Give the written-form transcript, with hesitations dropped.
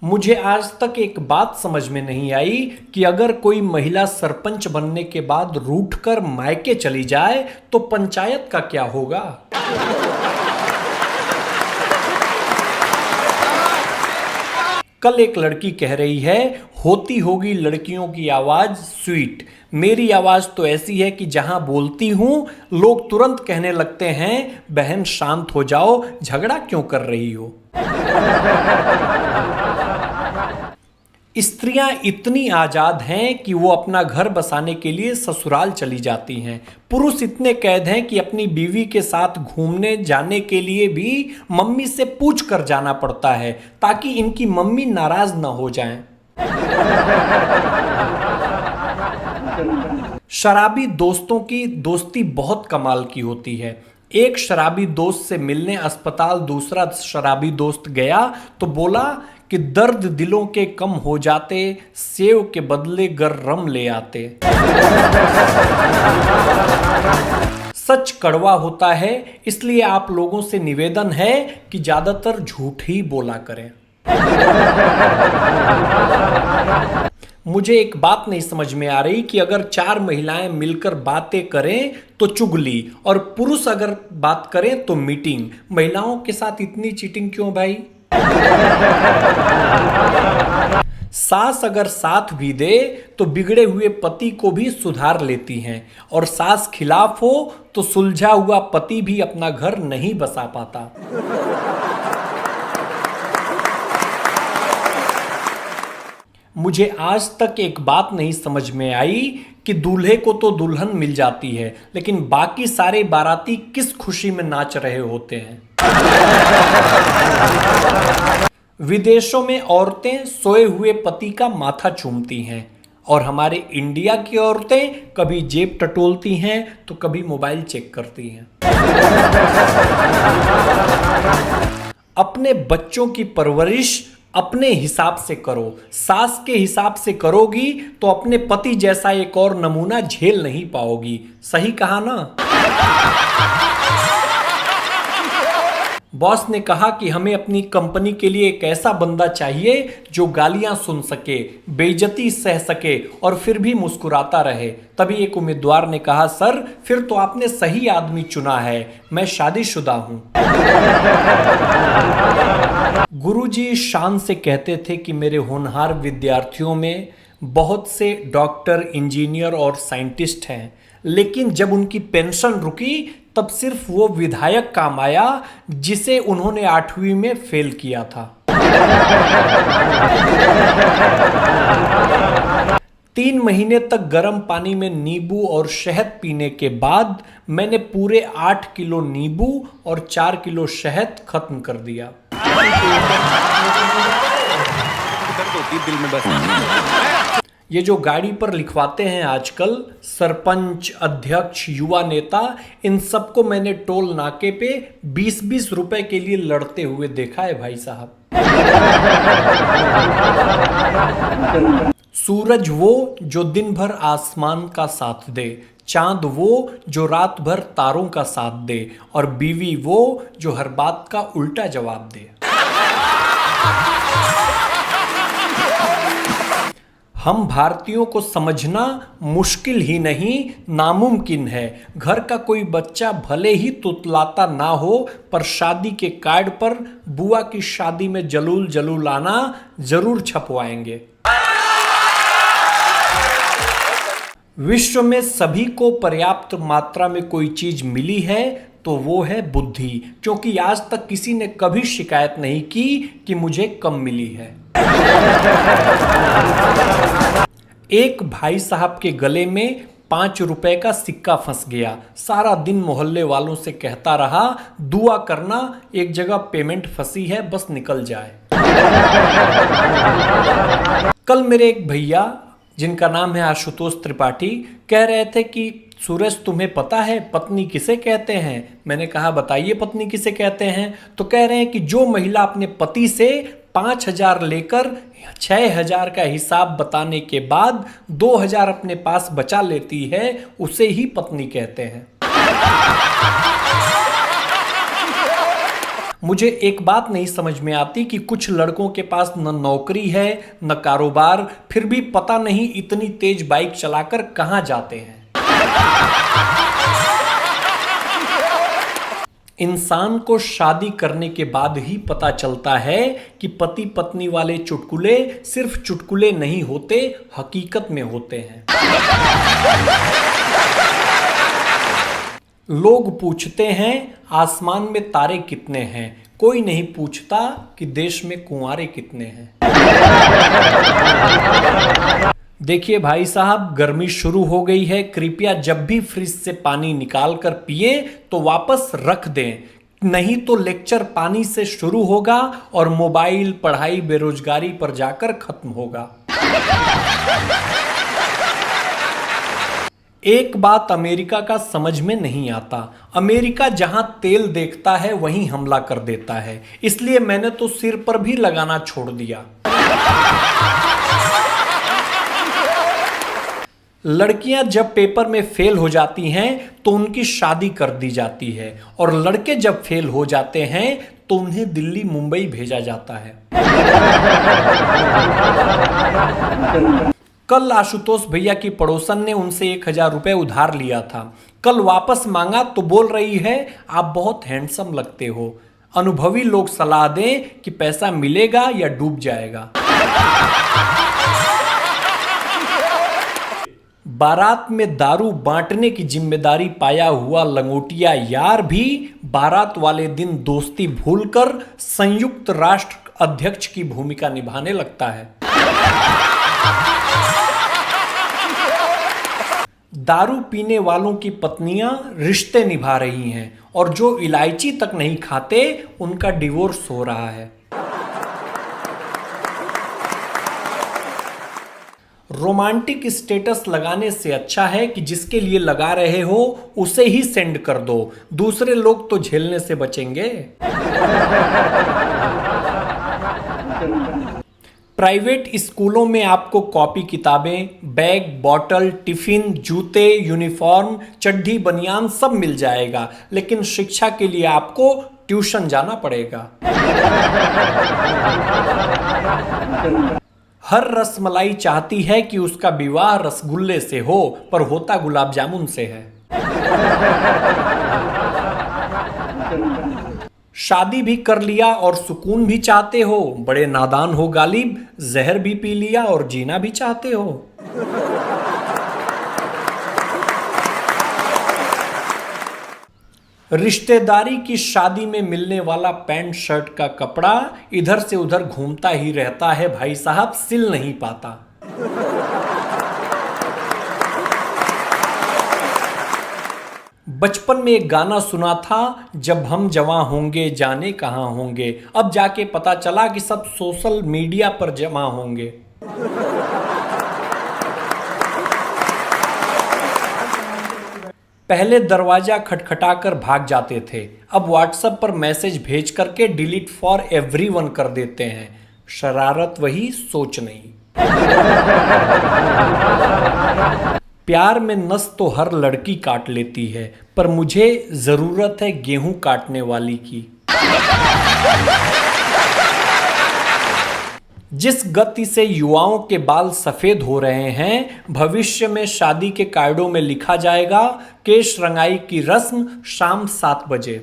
मुझे आज तक एक बात समझ में नहीं आई कि अगर कोई महिला सरपंच बनने के बाद रूठकर मायके चली जाए तो पंचायत का क्या होगा। कल एक लड़की कह रही है, होती होगी लड़कियों की आवाज स्वीट, मेरी आवाज तो ऐसी है कि जहां बोलती हूं लोग तुरंत कहने लगते हैं, बहन शांत हो जाओ, झगड़ा क्यों कर रही हो। स्त्रियां इतनी आजाद हैं कि वो अपना घर बसाने के लिए ससुराल चली जाती हैं। पुरुष इतने कैद हैं कि अपनी बीवी के साथ घूमने जाने के लिए भी मम्मी से पूछ कर जाना पड़ता है ताकि इनकी मम्मी नाराज ना हो जाएं। शराबी दोस्तों की दोस्ती बहुत कमाल की होती है। एक शराबी दोस्त से मिलने अस्पताल दूसरा शराबी दोस्त गया तो बोला कि दर्द दिलों के कम हो जाते, सेव के बदले गरम ले आते। सच कड़वा होता है, इसलिए आप लोगों से निवेदन है कि ज्यादातर झूठ ही बोला करें। मुझे एक बात नहीं समझ में आ रही कि अगर 4 महिलाएं मिलकर बातें करें तो चुगली और पुरुष अगर बात करें तो मीटिंग। महिलाओं के साथ इतनी चीटिंग क्यों भाई। सास अगर साथ भी दे तो बिगड़े हुए पति को भी सुधार लेती हैं और सास खिलाफ हो तो सुलझा हुआ पति भी अपना घर नहीं बसा पाता। मुझे आज तक एक बात नहीं समझ में आई कि दूल्हे को तो दुल्हन मिल जाती है लेकिन बाकी सारे बाराती किस खुशी में नाच रहे होते हैं। विदेशों में औरतें सोए हुए पति का माथा चूमती हैं और हमारे इंडिया की औरतें कभी जेब टटोलती हैं तो कभी मोबाइल चेक करती हैं। अपने बच्चों की परवरिश अपने हिसाब से करो, सास के हिसाब से करोगी तो अपने पति जैसा एक और नमूना झेल नहीं पाओगी। सही कहा ना। बॉस ने कहा कि हमें अपनी कंपनी के लिए एक ऐसा बंदा चाहिए जो गालियां सुन सके, बेइज्जती सह सके और फिर भी मुस्कुराता रहे। तभी एक उम्मीदवार ने कहा, सर फिर तो आपने सही आदमी चुना है, मैं शादीशुदा हूं। गुरुजी शान से कहते थे कि मेरे होनहार विद्यार्थियों में बहुत से डॉक्टर, इंजीनियर और साइंटिस्ट हैं, लेकिन जब उनकी पेंशन रुकी तब सिर्फ वो विधायक काम आया जिसे उन्होंने 8वीं में फेल किया था। 3 महीने तक गर्म पानी में नींबू और शहद पीने के बाद मैंने पूरे 8 किलो नींबू और 4 किलो शहद खत्म कर दिया। ये जो गाड़ी पर लिखवाते हैं आजकल सरपंच, अध्यक्ष, युवा नेता, इन सबको मैंने टोल नाके पे 20-20 रुपए के लिए लड़ते हुए देखा है भाई साहब। सूरज वो जो दिन भर आसमान का साथ दे, चांद वो जो रात भर तारों का साथ दे और बीवी वो जो हर बात का उल्टा जवाब दे। हम भारतीयों को समझना मुश्किल ही नहीं नामुमकिन है। घर का कोई बच्चा भले ही तुतलाता ना हो पर शादी के कार्ड पर बुआ की शादी में जलूल जलूल आना जरूर छपवाएंगे। विश्व में सभी को पर्याप्त मात्रा में कोई चीज मिली है तो वो है बुद्धि, क्योंकि आज तक किसी ने कभी शिकायत नहीं की कि मुझे कम मिली है। एक भाई साहब के गले में 5 रुपए का सिक्का फंस गया। सारा दिन मोहल्ले वालों से कहता रहा, दुआ करना एक जगह पेमेंट फंसी है, बस निकल जाए। कल मेरे एक भैया जिनका नाम है आशुतोष त्रिपाठी कह रहे थे कि सूरज तुम्हें पता है पत्नी किसे कहते हैं। मैंने कहा बताइए पत्नी किसे कहते हैं। तो कह रहे हैं कि जो महिला अपने पति से 5,000 लेकर 6,000 का हिसाब बताने के बाद 2,000 अपने पास बचा लेती है उसे ही पत्नी कहते हैं। मुझे एक बात नहीं समझ में आती कि कुछ लड़कों के पास न नौकरी है न कारोबार, फिर भी पता नहीं इतनी तेज बाइक चलाकर कहां जाते हैं। इंसान को शादी करने के बाद ही पता चलता है कि पति पत्नी वाले चुटकुले सिर्फ चुटकुले नहीं होते, हकीकत में होते हैं। लोग पूछते हैं आसमान में तारे कितने हैं, कोई नहीं पूछता कि देश में कुंवारे कितने हैं। देखिए भाई साहब, गर्मी शुरू हो गई है, कृपया जब भी फ्रिज से पानी निकाल कर पिए तो वापस रख दें, नहीं तो लेक्चर पानी से शुरू होगा और मोबाइल, पढ़ाई, बेरोजगारी पर जाकर खत्म होगा। एक बात अमेरिका का समझ में नहीं आता, अमेरिका जहां तेल देखता है वहीं हमला कर देता है, इसलिए मैंने तो सिर पर भी लगाना छोड़ दिया। लड़कियां जब पेपर में फेल हो जाती हैं तो उनकी शादी कर दी जाती है, और लड़के जब फेल हो जाते हैं तो उन्हें दिल्ली मुंबई भेजा जाता है। कल आशुतोष भैया की पड़ोसन ने उनसे 1000 रुपए उधार लिया था, कल वापस मांगा तो बोल रही है आप बहुत हैंडसम लगते हो। अनुभवी लोग सलाह दें कि पैसा मिलेगा या डूब जाएगा। बारात में दारू बांटने की जिम्मेदारी पाया हुआ लंगोटिया यार भी बारात वाले दिन दोस्ती भूलकर संयुक्त राष्ट्र अध्यक्ष की भूमिका निभाने लगता है। दारू पीने वालों की पत्नियां रिश्ते निभा रही हैं और जो इलायची तक नहीं खाते उनका डिवोर्स हो रहा है। रोमांटिक स्टेटस लगाने से अच्छा है कि जिसके लिए लगा रहे हो उसे ही सेंड कर दो, दूसरे लोग तो झेलने से बचेंगे। प्राइवेट स्कूलों में आपको कॉपी किताबें, बैग, बॉटल, टिफिन, जूते, यूनिफॉर्म, चड्ढी, बनियान सब मिल जाएगा, लेकिन शिक्षा के लिए आपको ट्यूशन जाना पड़ेगा। हर रसमलाई चाहती है कि उसका विवाह रसगुल्ले से हो, पर होता गुलाब जामुन से है। शादी भी कर लिया और सुकून भी चाहते हो, बड़े नादान हो गालिब, जहर भी पी लिया और जीना भी चाहते हो। रिश्तेदारी की शादी में मिलने वाला पैंट शर्ट का कपड़ा इधर से उधर घूमता ही रहता है भाई साहब, सिल नहीं पाता। बचपन में एक गाना सुना था, जब हम जवां होंगे जाने कहां होंगे, अब जाके पता चला कि सब सोशल मीडिया पर जमा होंगे। पहले दरवाजा खटखटाकर भाग जाते थे, अब व्हाट्सएप पर मैसेज भेज करके डिलीट फॉर एवरीवन कर देते हैं। शरारत वही, सोच नहीं। प्यार में नस तो हर लड़की काट लेती है, पर मुझे जरूरत है गेहूं काटने वाली की। जिस गति से युवाओं के बाल सफेद हो रहे हैं, भविष्य में शादी के कार्डों में लिखा जाएगा केश रंगाई की रस्म शाम 7 बजे।